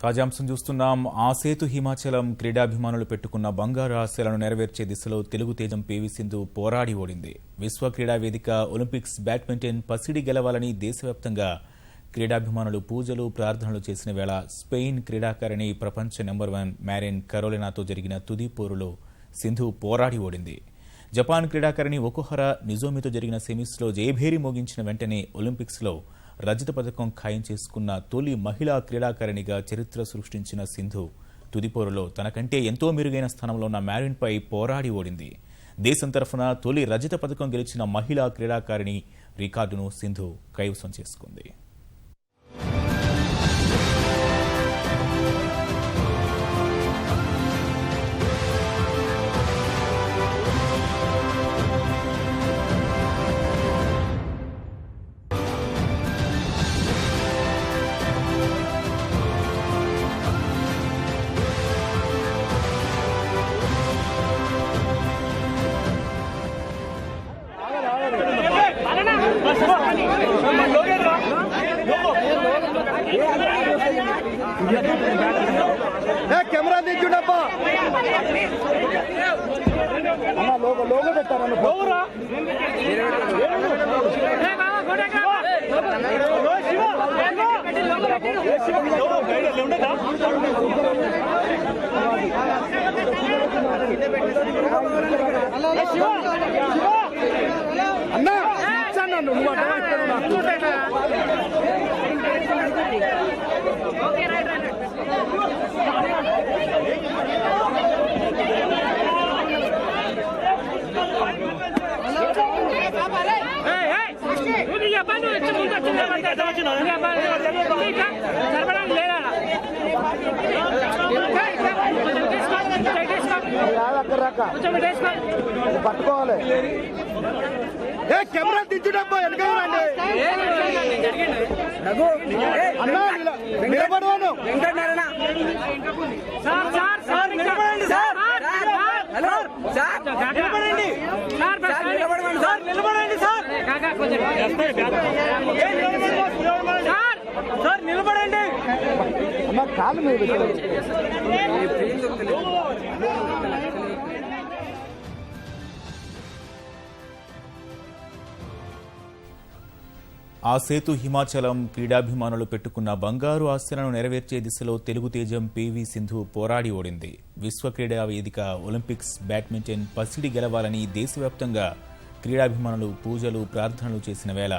తాజాంశం చూస్తున్నాం. ఆ సేతు హిమాచలం క్రీడాభిమానులు పెట్టుకున్న బంగారు ఆశయాలను నెరవేర్చే దిశలో తెలుగు తేజం పీవీ సింధు పోరాడి ఓడింది. విశ్వ క్రీడా వేదిక ఒలింపిక్స్ బ్యాడ్మింటన్ పసిడి గెలవాలని దేశవ్యాప్తంగా క్రీడాభిమానులు పూజలు ప్రార్థనలు చేసిన వేళ స్పెయిన్ క్రీడాకారిణి ప్రపంచ నెంబర్ 1 మ్యారిన్ కరోలినాతో జరిగిన తుది పోరులో సింధు పోరాడి ఓడింది. జపాన్ క్రీడాకారిణి ఒకుహరా నిజోమితో జరిగిన సెమీస్లో జయభేరి మోగించిన వెంటనే ఒలింపిక్స్లో రజత పథకం ఖాయం చేసుకున్న తొలి మహిళా క్రీడాకారిణిగా చరిత్ర సృష్టించిన సింధు తుదిపోరులో తనకంటే ఎంతో మెరుగైన స్థానంలో ఉన్న మ్యారిన్పై పోరాడి ఓడింది. దేశం తరఫున తొలి రజత పథకం గెలిచిన మహిళా క్రీడాకారిణి రికార్డును సింధు కైవసం చేసుకుంది. कैमरा दीजिएगा लोगो పెట్టారన్న అన్న ఇచ్చాను నువ్వు ఓకే రైట్ రైట్ పట్టుకోవాలి. కెమెరా దించుడబ్బా వెనకండి నిలబడవాను నిలబడండి అమ్మ కాలు మీద ఆ సేతు హిమాచలం క్రీడాభిమానులు పెట్టుకున్న బంగారు ఆశలను నెరవేర్చే దిశలో తెలుగు తేజం పీవీ సింధు పోరాడి ఓడింది. విశ్వ క్రీడా వేదిక ఒలింపిక్స్ బ్యాడ్మింటన్ పసిడి గెలవాలని దేశవ్యాప్తంగా క్రీడాభిమానులు పూజలు ప్రార్థనలు చేసిన వేళ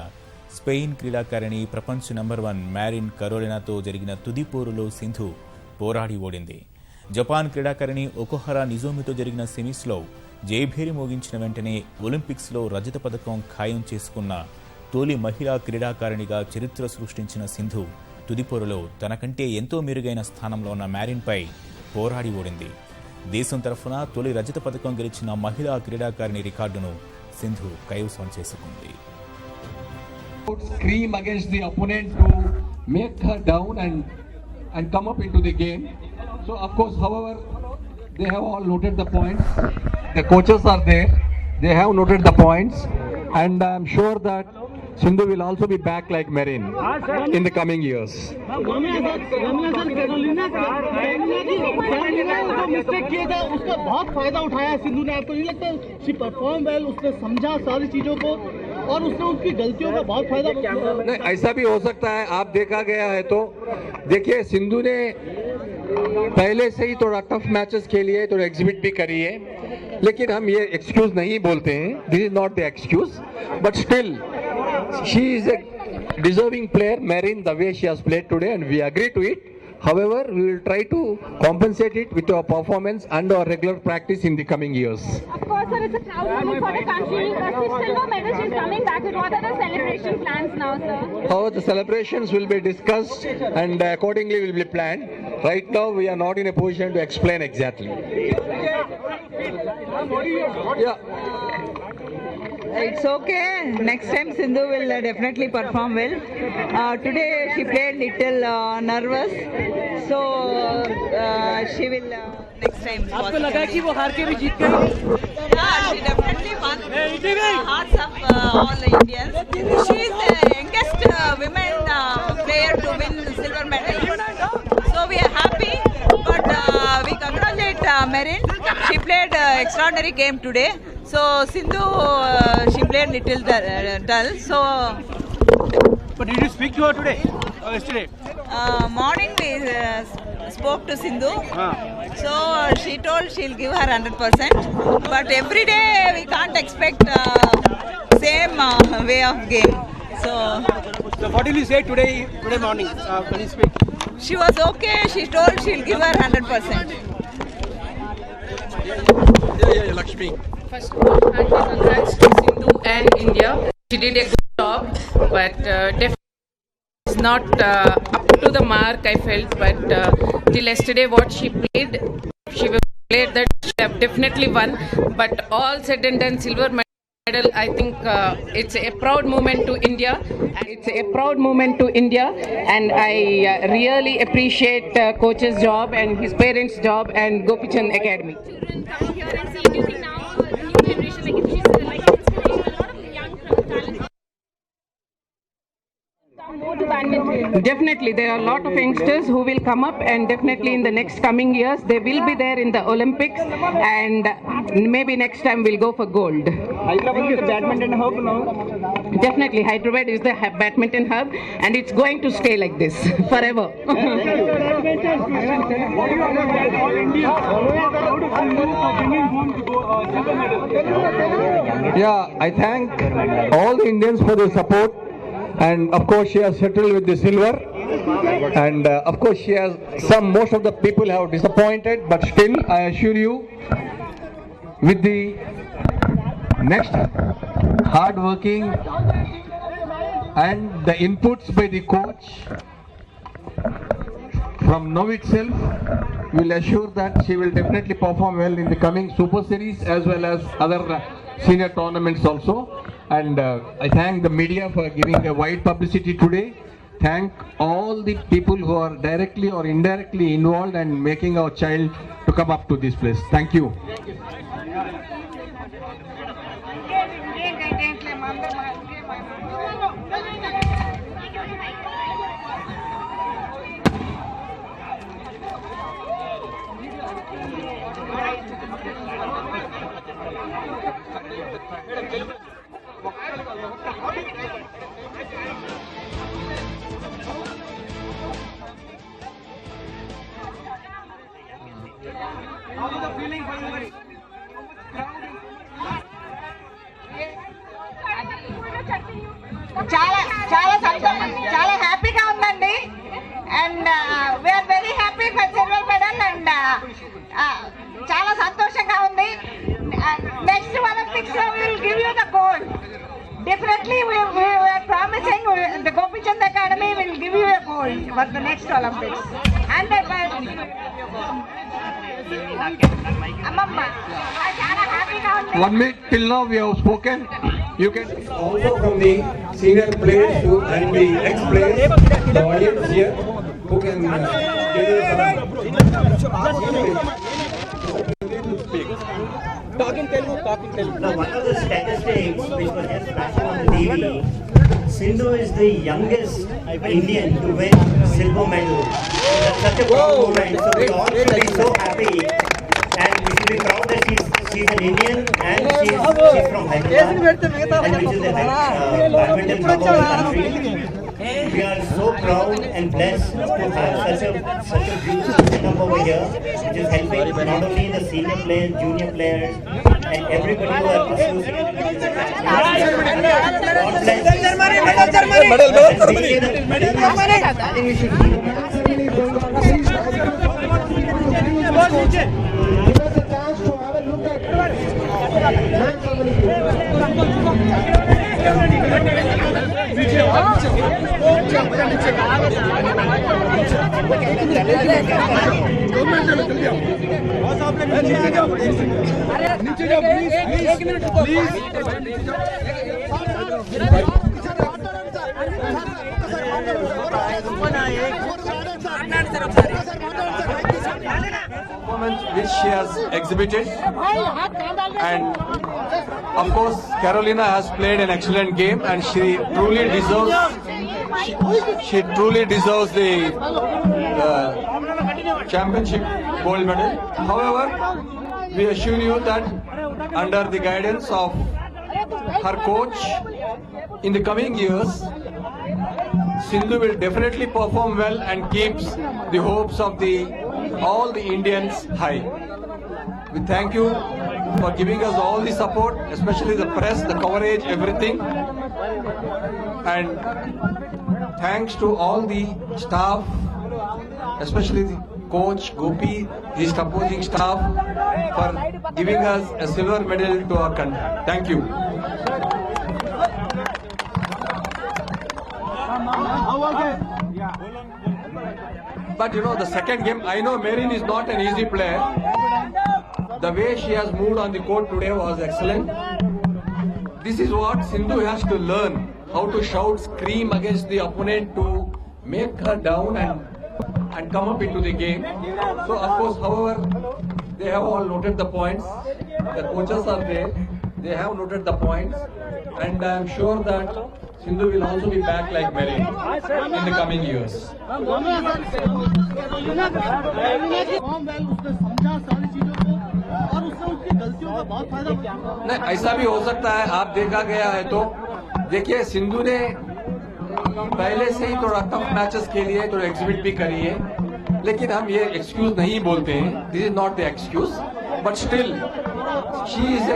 స్పెయిన్ క్రీడాకారిణి ప్రపంచ నెంబర్ 1 మ్యారిన్ కరోలినాతో జరిగిన తుది పోరులో సింధు పోరాడి ఓడింది. జపాన్ క్రీడాకారిణి ఒకుహరా నిజోమితో జరిగిన సెమీస్లో జయభేరి మోగించిన వెంటనే ఒలింపిక్స్లో రజత పథకం ఖాయం చేసుకున్న తొలి మహిళా క్రీడాకారిణిగా చరిత్ర సృష్టించిన సింధు తుదిపోరులో తనకంటే ఎంతో మెరుగైన స్థానంలో ఉన్న మ్యారిన్పై పోరాడి ఓడింది. దేశం తరఫున తొలి రజత పథకం గెలిచిన మహిళా క్రీడాకారిణి రికార్డును సింధు కైవసం చేసుకుంది. Scream against the opponent to make her down and come up into the game. So of course, however, they have all noted the points. The coaches are there. They have noted the points, and I am sure that Sindhu will also be back like Marin in the coming years. Mistake किया था उसका बहुत फायदा उठाया सिंधु ने. आपको नहीं लगता शी परफॉर्म वेल, उसने समझा सारी चीजों को और उसने उसकी गलतियों का बहुत फायदा नहीं, ऐसा भी हो सकता है. आप देखा गया है तो देखिए सिंधु ने पहले से ही थोड़ा टफ मैचेस खेली है, थोड़ा एग्जिबिट भी करी है, लेकिन हम ये एक्सक्यूज नहीं बोलते हैं. This is not the excuse, but still she is a deserving player, Marin, the way she has played today, and we agree to it. However, we will try to compensate it with our performance and our regular practice in the coming years. Of course, sir, it's a proud moment for the country, but still no medal. She's coming back. What are the celebration plans now, sir? How the celebrations will be discussed and accordingly will be planned. Right now, we are not in a position to explain exactly. Yeah. It's okay. Next time Sindhu will definitely perform well. Today she played little nervous, so she will next time. आपको लगा कि वो हार के भी जीत गई? Yeah, she definitely won hearts of all the Indians. She is the youngest women player to win silver medal. So we are Marin. She played extraordinary game today. So Sindhu, she played little dull. So. But did you speak to her today or yesterday? Morning we spoke to Sindhu. So she told she'll give her 100%. But every day we can't expect same way of game. So what did you say today morning when you speak? She was okay. She told she'll give her 100%. Yeah, Lakshmi. First of all, congrats to Sindhu and India. She did a good job, but definitely it's not up to the mark, I felt. But till yesterday, what she played, she played that she have definitely won. But all said and done, silver medal, I think it's a proud moment to India. It's a proud moment to India, and I really appreciate coach's job and his parents' job and Gopichan Academy. Children come here and see. Do you think now new generation, like she's like an inspiration, a lot of young talent come more to badminton? Definitely, there are a lot of youngsters who will come up, and definitely in the next coming years, they will be there in the Olympics, and maybe next time we'll go for gold. Hyderabad is the badminton hub now. Definitely, Hyderabad is the badminton hub, and it's going to stay like this forever. Yeah, I thank all the Indians for their support, and of course she has settled with the silver, and of course she has most of the people have disappointed, but still I assure you, with the next hard working and the inputs by the coach from now itself, we will assure that she will definitely perform well in the coming Super Series as well as other senior tournaments also. And I thank the media for giving a wide publicity today. Thank all the people who are directly or indirectly involved and making our child to come up to this place. Thank you. చాలా హ్యాపీగా ఉందండి, and we are very happy for silver medal, and చాలా సంతోషంగా ఉంది. Next Olympics లో we will give you the gold. Definitely we are promising the Gopichand Academy will give you a gold for the next Olympics. And Amamma, చాలా హ్యాపీగా ఉంది. 1 minute till now we have spoken. You can also from the senior players and the ex-players, the audience here, who can give you Now, one of the statistics which was just flashing on the TV, Sindhu is the youngest Indian to win silver medal. That's such a proud moment. So we all should be so happy, and we should be proud that she's an Indian and she's from Hyderabad, and which is the badminton hub of the country. We are so proud and blessed to have such a beautiful setup over here, which is helping not only the senior players, junior players, and everybody who are associated with this performance which she has exhibited, and of course Carolina has played an excellent game, and she truly deserves the championship gold medal. However, we assure you that under the guidance of her coach, in the coming years, Sindhu will definitely perform well and keeps the hopes of all the Indians high. We thank you for giving us all the support, especially the press, the coverage, everything. And thanks to all the staff, especially the coach Gopi, his opposing staff, for giving us a silver medal to our country. Thank you. But you know, the second game, I know Marin is not an easy player. The way she has moved on the court today was excellent. This is what Sindhu has to learn, how to shout, scream against the opponent to make her down and come up into the game. So of course, however, they have all noted the points. The coaches are there. They have noted the points. And I am sure that Sindhu will also be back like Marin in the coming years. नहीं, ऐसा भी हो सकता है, आप देखा गया है तो देखिए सिंधु ने पहले से ही थोड़ा टफ मैचेस के लिए थोड़ा एग्जिबिट भी करी है, लेकिन हम ये एक्सक्यूज नहीं बोलते हैं. This is not the excuse, but still she is a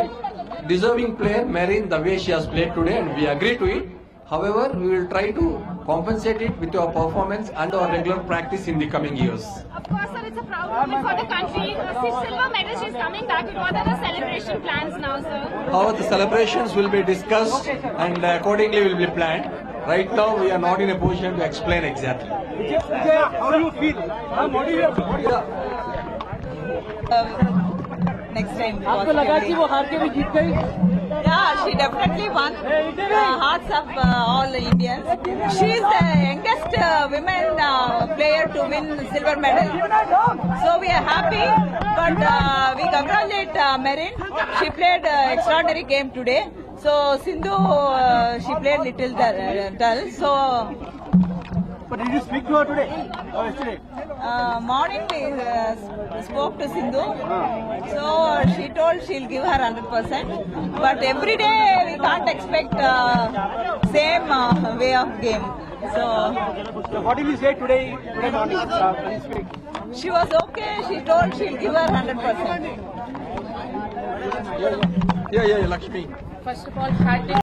deserving player, Marin, the way she has played today, and we agree to it. However, we will try to compensate it with our performance and our regular practice in the coming years. Of course, sir, it's a proud moment for the country. Silver medal, she's coming back. What are the celebration plans now, sir? How the celebrations will be discussed and accordingly will be planned. Right now, we are not in a position to explain exactly. How do you feel? Next time. आपको लगा कि वो हार के भी जीत गई? Yeah, she definitely won the hearts of all Indians. She is the youngest women player to win silver medal. So we are happy, but we congratulate Marin. She played extraordinary game today. So Sindhu, she played little dull. So. But did you speak to her today or yesterday? Morning we spoke to Sindhu, so she told she'll give her 100%. But every day we can't expect same way of game. So what did you say today morning? She was okay. She told she'll give her 100%. Yeah, Lakshmi. First of all, hearty